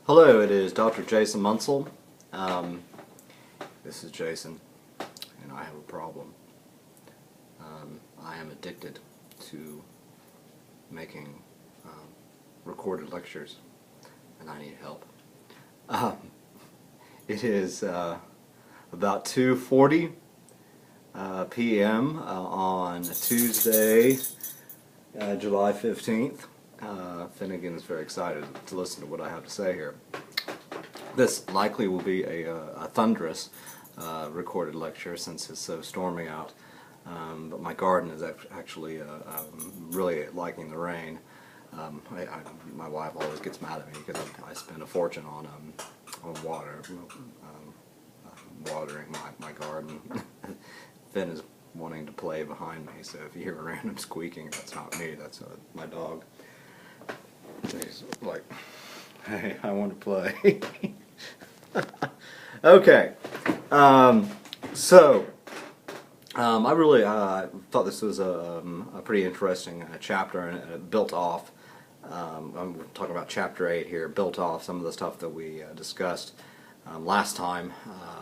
Hello, it is Dr. Jason Munsell. This is Jason, and I have a problem. I am addicted to making recorded lectures, and I need help. It is about 2:40 p.m. On Tuesday, July 15th. Finnegan is very excited to listen to what I have to say here. This likely will be a thunderous recorded lecture since it's so stormy out, but my garden is actually really liking the rain. My wife always gets mad at me because I spend a fortune on watering my garden. Finn is wanting to play behind me, so if you hear a random squeaking, that's not me, that's my dog. He's like, hey, I want to play. Okay, I really thought this was a pretty interesting chapter, and it built off, I'm talking about chapter 8 here, built off some of the stuff that we discussed last time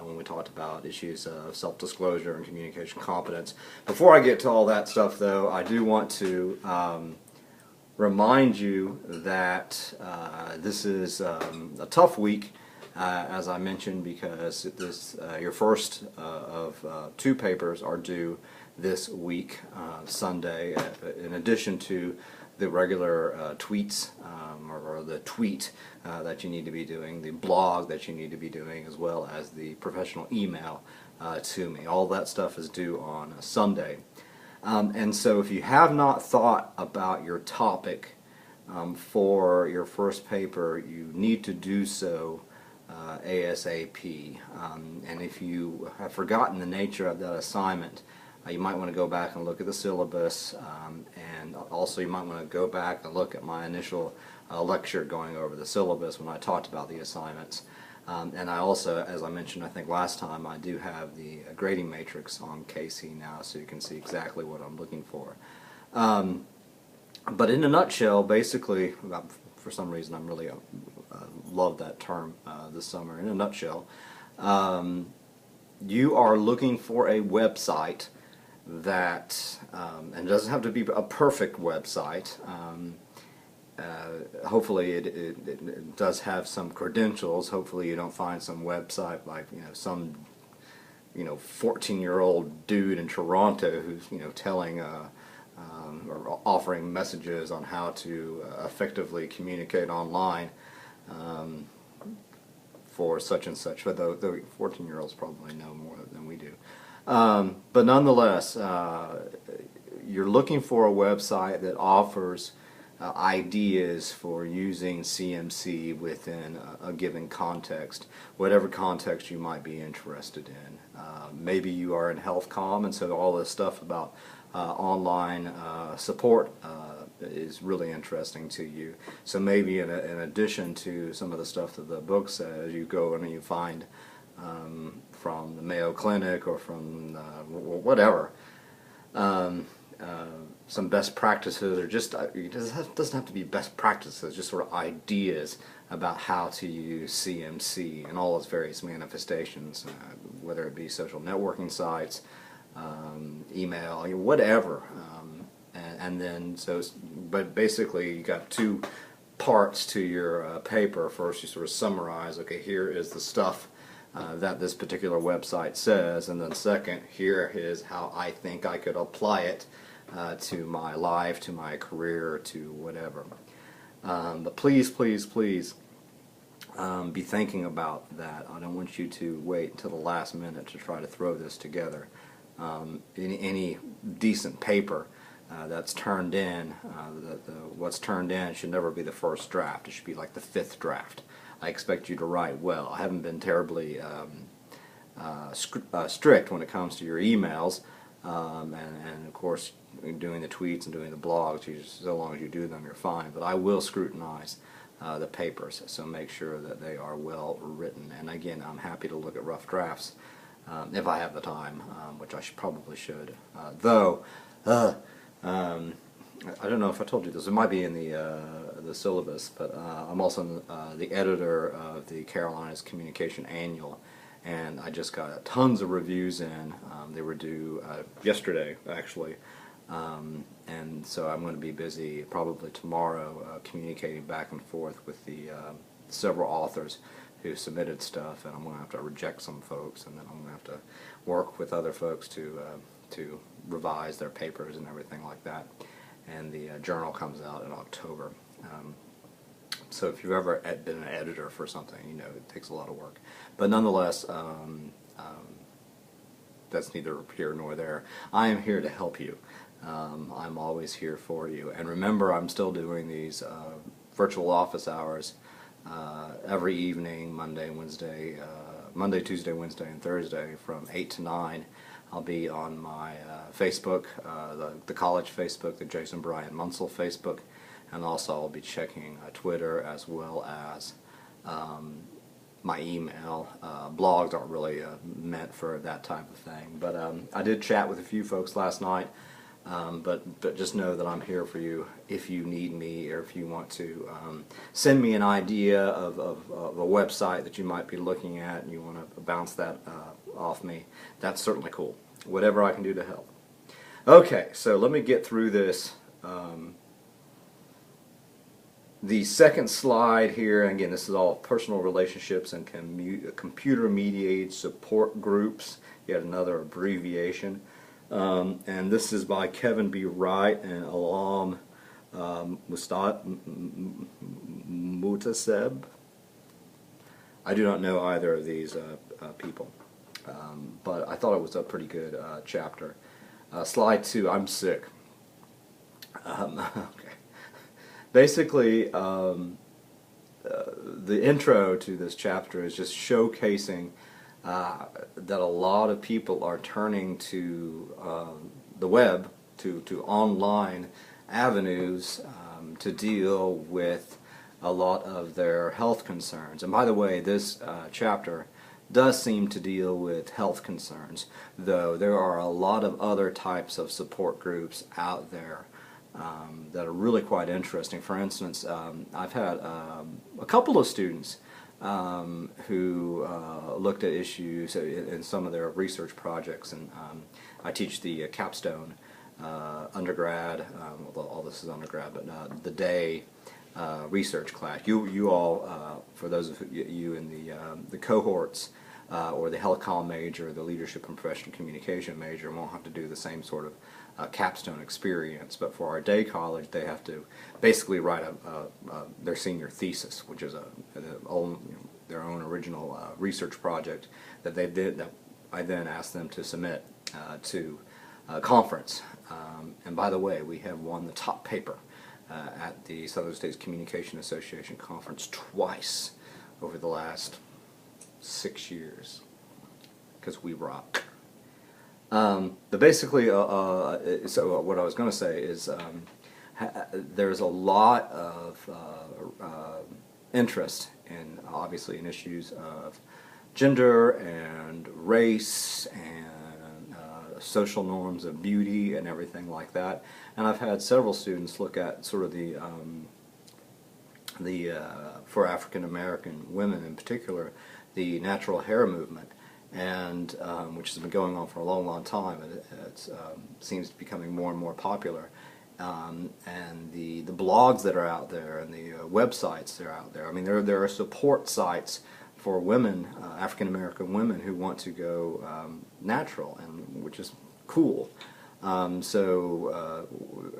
when we talked about issues of self-disclosure and communication competence. Before I get to all that stuff, though, I do want to remind you that this is a tough week, as I mentioned, because your first of two papers are due this week, Sunday, in addition to the regular tweets, or the tweet that you need to be doing, the blog that you need to be doing, as well as the professional email to me. All that stuff is due on Sunday. And so if you have not thought about your topic for your first paper, you need to do so ASAP. And if you have forgotten the nature of that assignment, you might want to go back and look at the syllabus, and also you might want to go back and look at my initial lecture going over the syllabus when I talked about the assignments. And I also, as I mentioned I think last time, I do have the grading matrix on KC now, so you can see exactly what I'm looking for. But in a nutshell, basically, for some reason I'm really love that term this summer. In a nutshell, you are looking for a website that, and it doesn't have to be a perfect website. Hopefully it does have some credentials. Hopefully you don't find some website like some 14-year-old dude in Toronto who's telling or offering messages on how to effectively communicate online for such and such. But the 14-year-olds probably know more than we do. But nonetheless, you're looking for a website that offers ideas for using CMC within a given context, whatever context you might be interested in. Maybe you are in health comm, and so all this stuff about online support is really interesting to you. So maybe in addition to some of the stuff that the book says, you go and you find from the Mayo Clinic or from whatever, some best practices, or just it doesn't have to be best practices, just sort of ideas about how to use CMC and all its various manifestations, whether it be social networking sites, email, whatever. And then but basically you got two parts to your paper. First, you sort of summarize, okay, here is the stuff that this particular website says, and then second, here is how I think I could apply it to my life, to my career, to whatever. But please, please, please be thinking about that. I don't want you to wait until the last minute to try to throw this together. Any decent paper that's turned in, what's turned in should never be the first draft. It should be like the 5th draft. I expect you to write well. I haven't been terribly strict when it comes to your emails, and of course doing the tweets and doing the blogs, so long as you do them, you're fine. But I will scrutinize the papers, so make sure that they are well written. And again, I'm happy to look at rough drafts if I have the time, which I probably should. Though I don't know if I told you this. It might be in the syllabus, but I'm also the editor of the Carolinas Communication Annual, and I just got tons of reviews in. They were due yesterday, actually, and so I'm going to be busy probably tomorrow communicating back and forth with the several authors who submitted stuff, and I'm going to have to reject some folks, and then I'm going to have to work with other folks to revise their papers and everything like that. And the journal comes out in October. So if you've ever been an editor for something, you know it takes a lot of work. But nonetheless, that's neither here nor there. I am here to help you. I'm always here for you. And remember, I'm still doing these virtual office hours every evening, Monday, Tuesday, Wednesday, and Thursday from 8 to 9. I'll be on my Facebook, the college Facebook, the Jason Bryan Munsell Facebook, and also I'll be checking Twitter as well as my email. Blogs aren't really meant for that type of thing, but I did chat with a few folks last night. But just know that I'm here for you if you need me, or if you want to send me an idea of a website that you might be looking at and you want to bounce that off me. That's certainly cool. Whatever I can do to help. Okay, so let me get through this. The second slide here, and again, this is all personal relationships and computer-mediated support groups, yet another abbreviation. And this is by Kevin B. Wright and Alam Mutaseb. I do not know either of these people, but I thought it was a pretty good chapter. Slide 2, I'm sick. Okay. Basically, the intro to this chapter is just showcasing that a lot of people are turning to the web, to online avenues to deal with a lot of their health concerns. And by the way, this chapter does seem to deal with health concerns, though there are a lot of other types of support groups out there that are really quite interesting. For instance, I've had a couple of students who looked at issues in some of their research projects, and I teach the capstone undergrad, all this is undergrad, but the day research class. You all, for those of you in the cohorts, or the health comm major, the leadership and professional communication major, won't have to do the same sort of capstone experience. But for our day college, they have to basically write their senior thesis, which is their own original research project that they did. That I then asked them to submit to a conference. And by the way, we have won the top paper at the Southern States Communication Association conference twice over the last 6 years, because we rock. But basically, so what I was going to say is there's a lot of interest in, obviously, in issues of gender and race and social norms of beauty and everything like that. And I've had several students look at sort of the for African American women in particular, the natural hair movement, and which has been going on for a long, long time, and it seems to be becoming more and more popular. And the blogs that are out there and the websites that are out there. I mean, there are support sites for women, African American women, who want to go natural, and which is cool. So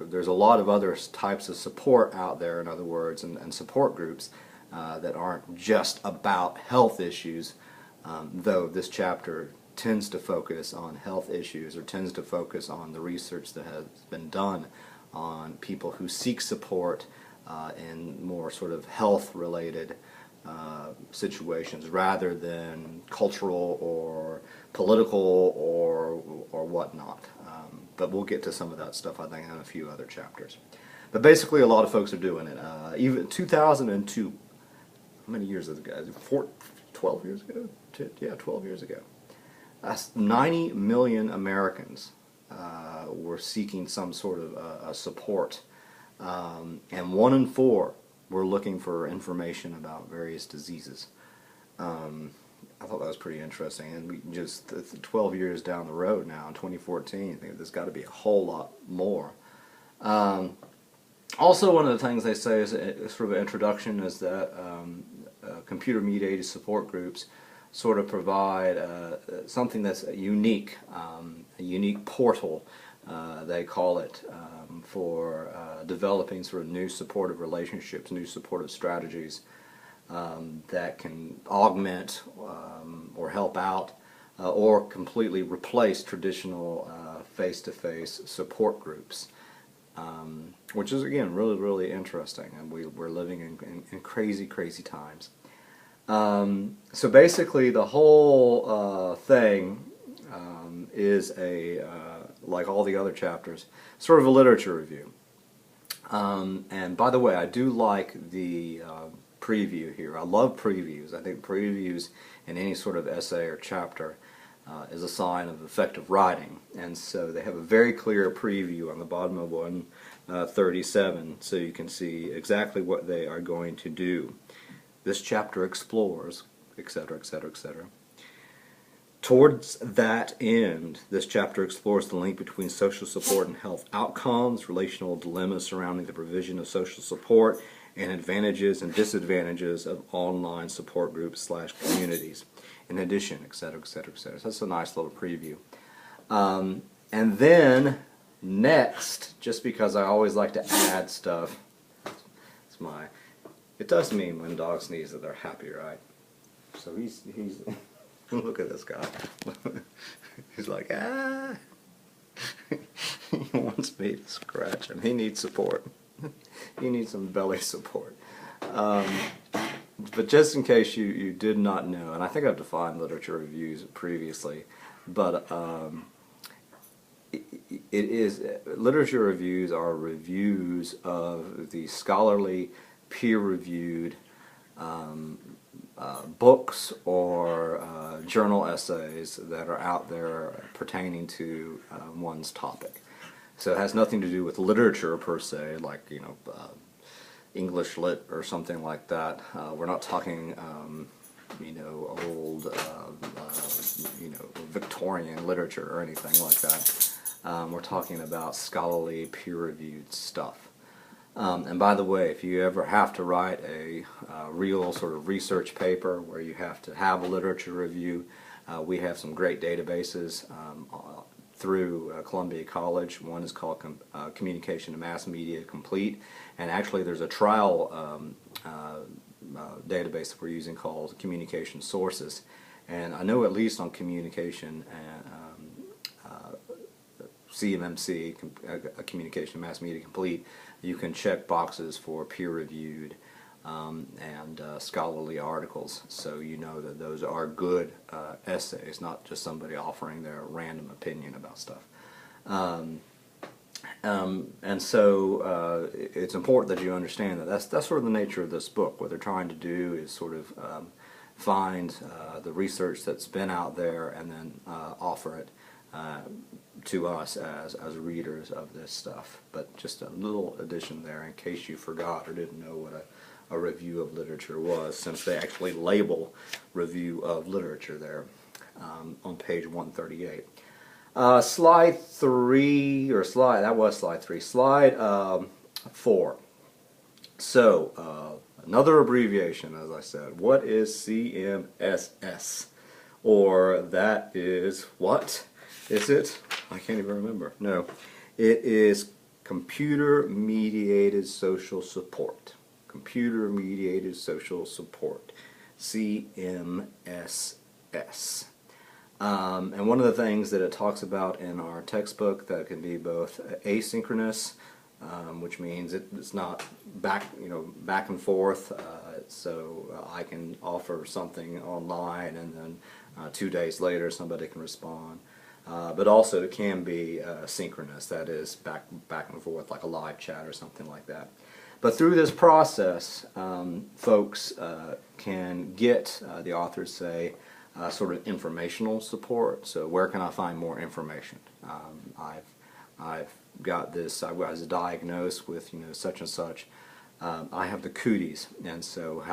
there's a lot of other types of support out there, in other words, and support groups that aren't just about health issues, though this chapter tends to focus on health issues, or tends to focus on the research that has been done on people who seek support in more sort of health-related situations, rather than cultural or political or whatnot. But we'll get to some of that stuff, I think, in a few other chapters. But basically, a lot of folks are doing it. Even 2002, how many years ago? 12 years ago? Yeah, 12 years ago. That's 90 million Americans were seeking some sort of support, and 1 in 4 were looking for information about various diseases. I thought that was pretty interesting, and we just 12 years down the road now, in 2014, I think there's got to be a whole lot more. Also, one of the things they say is sort of an introduction is that computer-mediated support groups sort of provide something that's unique, a unique portal, they call it, for developing sort of new supportive relationships, new supportive strategies that can augment or help out or completely replace traditional face-to-face support groups. Which is, again, really, really interesting, and we're living in crazy, crazy times. So basically, the whole thing is like all the other chapters, sort of a literature review. And by the way, I do like the preview here. I love previews. I think previews in any sort of essay or chapter is a sign of effective writing. And so they have a very clear preview on the bottom of 137, so you can see exactly what they are going to do. This chapter explores, etc., etc., etc. Towards that end, this chapter explores the link between social support and health outcomes, relational dilemmas surrounding the provision of social support, and advantages and disadvantages of online support groups / communities. In addition, etc., etc., etc. So that's a nice little preview. And then next, just because I always like to add stuff, it does mean when dogs sneeze that they're happy, right? So he's look at this guy. He's like, ah. He wants me to scratch him. He needs support. He needs some belly support. But just in case you did not know, and I think I've defined literature reviews previously, but literature reviews are reviews of the scholarly, peer-reviewed books or journal essays that are out there pertaining to one's topic. So it has nothing to do with literature per se, like, you know, English lit or something like that. We're not talking, you know, old, you know, Victorian literature or anything like that. We're talking about scholarly, peer-reviewed stuff. And by the way, if you ever have to write a real sort of research paper where you have to have a literature review, we have some great databases through Columbia College. One is called Communication and Mass Media Complete, and actually there's a trial database that we're using called Communication Sources. And I know at least on Communication and CMMC, Communication Mass Media Complete, you can check boxes for peer-reviewed and scholarly articles, so you know that those are good essays, not just somebody offering their random opinion about stuff. And so it's important that you understand that that's sort of the nature of this book. What they're trying to do is sort of find the research that's been out there and then offer it to us as readers of this stuff. But just a little addition there in case you forgot or didn't know what a review of literature was, since they actually label review of literature there on page 138. Slide 4. So, another abbreviation, as I said. What is CMSS? Or that is, what is it? I can't even remember. No. It is Computer-Mediated Social Support. Computer-Mediated Social Support. CMSS. And one of the things that it talks about in our textbook that can be both asynchronous, which means it's not back and forth. So I can offer something online, and then 2 days later somebody can respond. But also it can be synchronous, that is back and forth, like a live chat or something like that. But through this process, folks can get, the authors say, sort of informational support. So where can I find more information? I've got this. I was diagnosed with such and such. I have the cooties, and so how